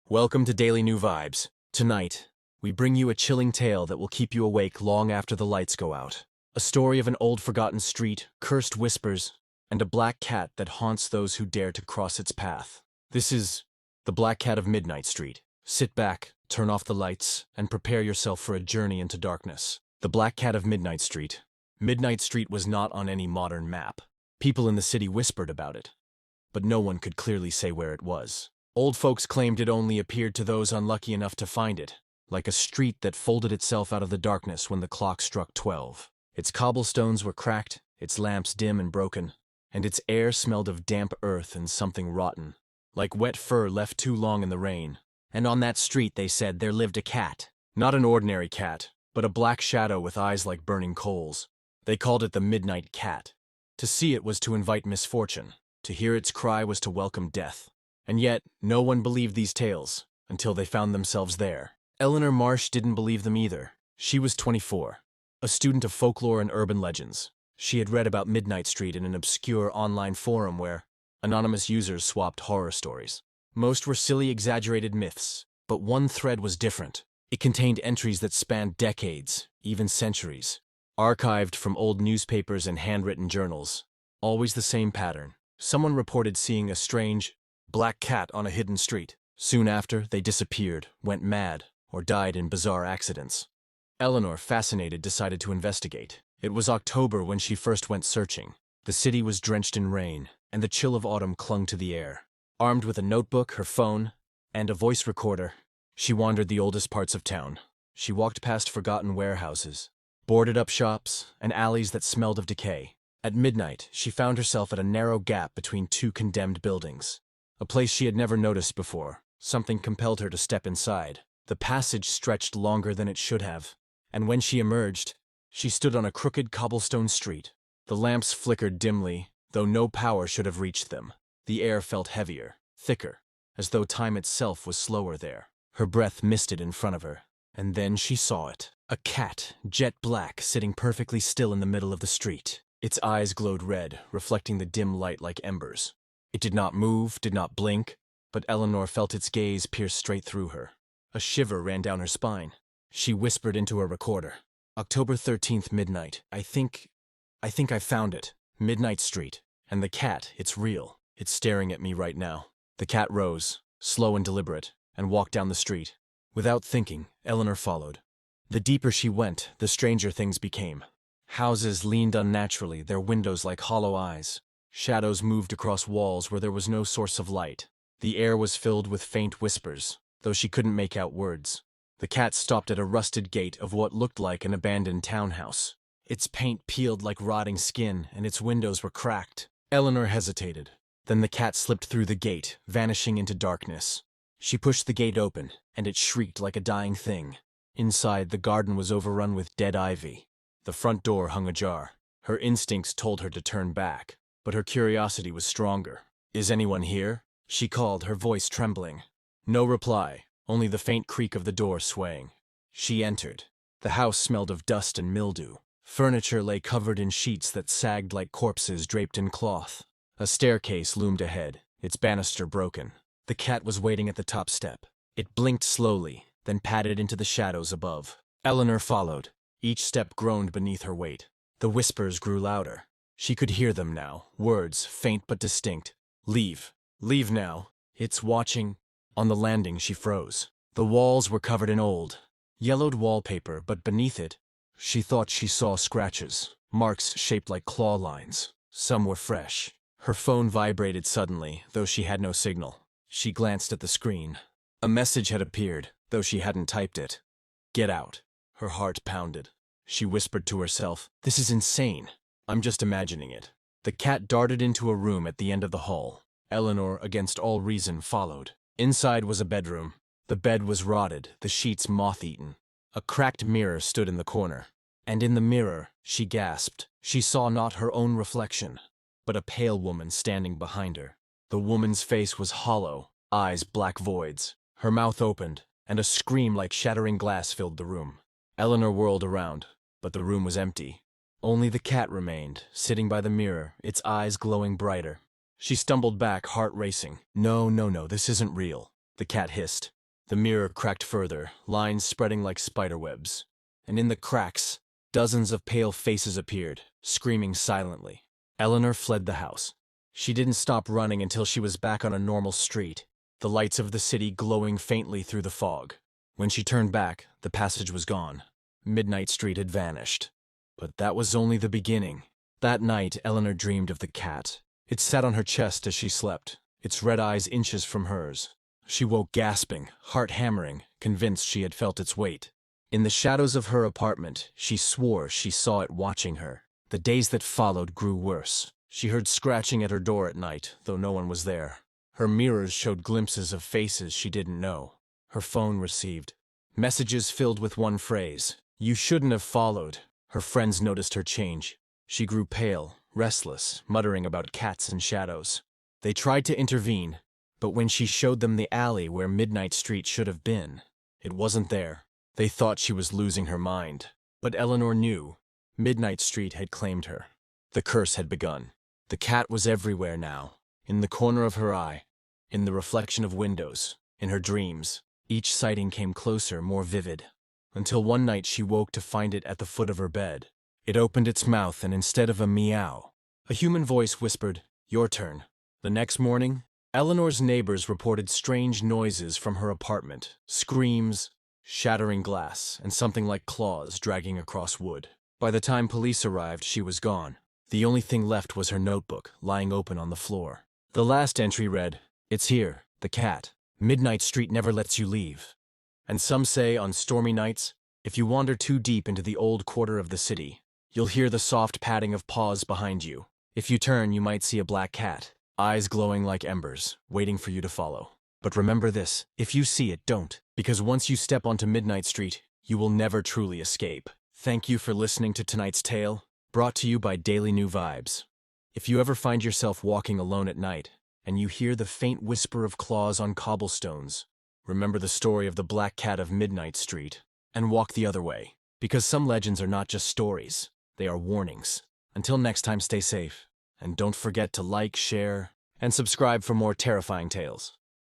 Welcome to Daily New Vibes. Tonight, we bring you a chilling tale that will keep you awake long after the lights go out. A story of an old forgotten street, cursed whispers, and a black cat that haunts those who dare to cross its path. This is The Black Cat of Midnight Street. Sit back, turn off the lights, and prepare yourself for a journey into darkness. The Black Cat of Midnight Street. Midnight Street was not on any modern map. People in the city whispered about it, but no one could clearly say where it was. Old folks claimed it only appeared to those unlucky enough to find it, like a street that folded itself out of the darkness when the clock struck 12. Its cobblestones were cracked, its lamps dim and broken, and its air smelled of damp earth and something rotten, like wet fur left too long in the rain. And on that street, they said, there lived a cat. Not an ordinary cat, but a black shadow with eyes like burning coals. They called it the Midnight Cat. To see it was to invite misfortune. To hear its cry was to welcome death. And yet, no one believed these tales, until they found themselves there. Eleanor Marsh didn't believe them either. She was 24, a student of folklore and urban legends. She had read about Midnight Street in an obscure online forum where anonymous users swapped horror stories. Most were silly, exaggerated myths, but one thread was different. It contained entries that spanned decades, even centuries, archived from old newspapers and handwritten journals. Always the same pattern. Someone reported seeing a strange, black cat on a hidden street. Soon after, they disappeared, went mad, or died in bizarre accidents. Eleanor, fascinated, decided to investigate. It was October when she first went searching. The city was drenched in rain, and the chill of autumn clung to the air. Armed with a notebook, her phone, and a voice recorder, she wandered the oldest parts of town. She walked past forgotten warehouses, boarded-up shops, and alleys that smelled of decay. At midnight, she found herself at a narrow gap between two condemned buildings. A place she had never noticed before. Something compelled her to step inside. The passage stretched longer than it should have, and when she emerged, she stood on a crooked cobblestone street. The lamps flickered dimly, though no power should have reached them. The air felt heavier, thicker, as though time itself was slower there. Her breath misted in front of her, and then she saw it. A cat, jet black, sitting perfectly still in the middle of the street. Its eyes glowed red, reflecting the dim light like embers. It did not move, did not blink, but Eleanor felt its gaze pierce straight through her. A shiver ran down her spine. She whispered into a recorder. October 13th, midnight. I think I found it. Midnight Street. And the cat, it's real. It's staring at me right now. The cat rose, slow and deliberate, and walked down the street. Without thinking, Eleanor followed. The deeper she went, the stranger things became. Houses leaned unnaturally, their windows like hollow eyes. Shadows moved across walls where there was no source of light. The air was filled with faint whispers, though she couldn't make out words. The cat stopped at a rusted gate of what looked like an abandoned townhouse. Its paint peeled like rotting skin, and its windows were cracked. Eleanor hesitated. Then the cat slipped through the gate, vanishing into darkness. She pushed the gate open, and it shrieked like a dying thing. Inside, the garden was overrun with dead ivy. The front door hung ajar. Her instincts told her to turn back, but her curiosity was stronger. "Is anyone here?" she called, her voice trembling. No reply, only the faint creak of the door swaying. She entered. The house smelled of dust and mildew. Furniture lay covered in sheets that sagged like corpses draped in cloth. A staircase loomed ahead, its banister broken. The cat was waiting at the top step. It blinked slowly, then padded into the shadows above. Eleanor followed. Each step groaned beneath her weight. The whispers grew louder. She could hear them now, words, faint but distinct. "Leave. Leave now. It's watching." On the landing, she froze. The walls were covered in old, yellowed wallpaper, but beneath it, she thought she saw scratches, marks shaped like claw lines. Some were fresh. Her phone vibrated suddenly, though she had no signal. She glanced at the screen. A message had appeared, though she hadn't typed it. "Get out." Her heart pounded. She whispered to herself, "This is insane. I'm just imagining it." The cat darted into a room at the end of the hall. Eleanor, against all reason, followed. Inside was a bedroom. The bed was rotted, the sheets moth-eaten. A cracked mirror stood in the corner. And in the mirror, she gasped. She saw not her own reflection, but a pale woman standing behind her. The woman's face was hollow, eyes black voids. Her mouth opened, and a scream like shattering glass filled the room. Eleanor whirled around, but the room was empty. Only the cat remained, sitting by the mirror, its eyes glowing brighter. She stumbled back, heart racing. No, this isn't real," the cat hissed. The mirror cracked further, lines spreading like spiderwebs. And in the cracks, dozens of pale faces appeared, screaming silently. Eleanor fled the house. She didn't stop running until she was back on a normal street, the lights of the city glowing faintly through the fog. When she turned back, the passage was gone. Midnight Street had vanished. But that was only the beginning. That night, Eleanor dreamed of the cat. It sat on her chest as she slept, its red eyes inches from hers. She woke gasping, heart hammering, convinced she had felt its weight. In the shadows of her apartment, she swore she saw it watching her. The days that followed grew worse. She heard scratching at her door at night, though no one was there. Her mirrors showed glimpses of faces she didn't know. Her phone received messages filled with one phrase, "You shouldn't have followed." Her friends noticed her change. She grew pale, restless, muttering about cats and shadows. They tried to intervene, but when she showed them the alley where Midnight Street should have been, it wasn't there. They thought she was losing her mind. But Eleanor knew. Midnight Street had claimed her. The curse had begun. The cat was everywhere now, in the corner of her eye, in the reflection of windows, in her dreams. Each sighting came closer, more vivid, until one night she woke to find it at the foot of her bed. It opened its mouth, and instead of a meow, a human voice whispered, "Your turn." The next morning, Eleanor's neighbors reported strange noises from her apartment, screams, shattering glass, and something like claws dragging across wood. By the time police arrived, she was gone. The only thing left was her notebook, lying open on the floor. The last entry read, "It's here, the cat. Midnight Street never lets you leave." And some say on stormy nights, if you wander too deep into the old quarter of the city, you'll hear the soft padding of paws behind you. If you turn, you might see a black cat, eyes glowing like embers, waiting for you to follow. But remember this, if you see it, don't, because once you step onto Midnight Street, you will never truly escape. Thank you for listening to tonight's tale, brought to you by Daily New Vibes. If you ever find yourself walking alone at night, and you hear the faint whisper of claws on cobblestones, remember the story of the Black Cat of Midnight Street, and walk the other way, because some legends are not just stories, they are warnings. Until next time, stay safe, and don't forget to like, share, and subscribe for more terrifying tales.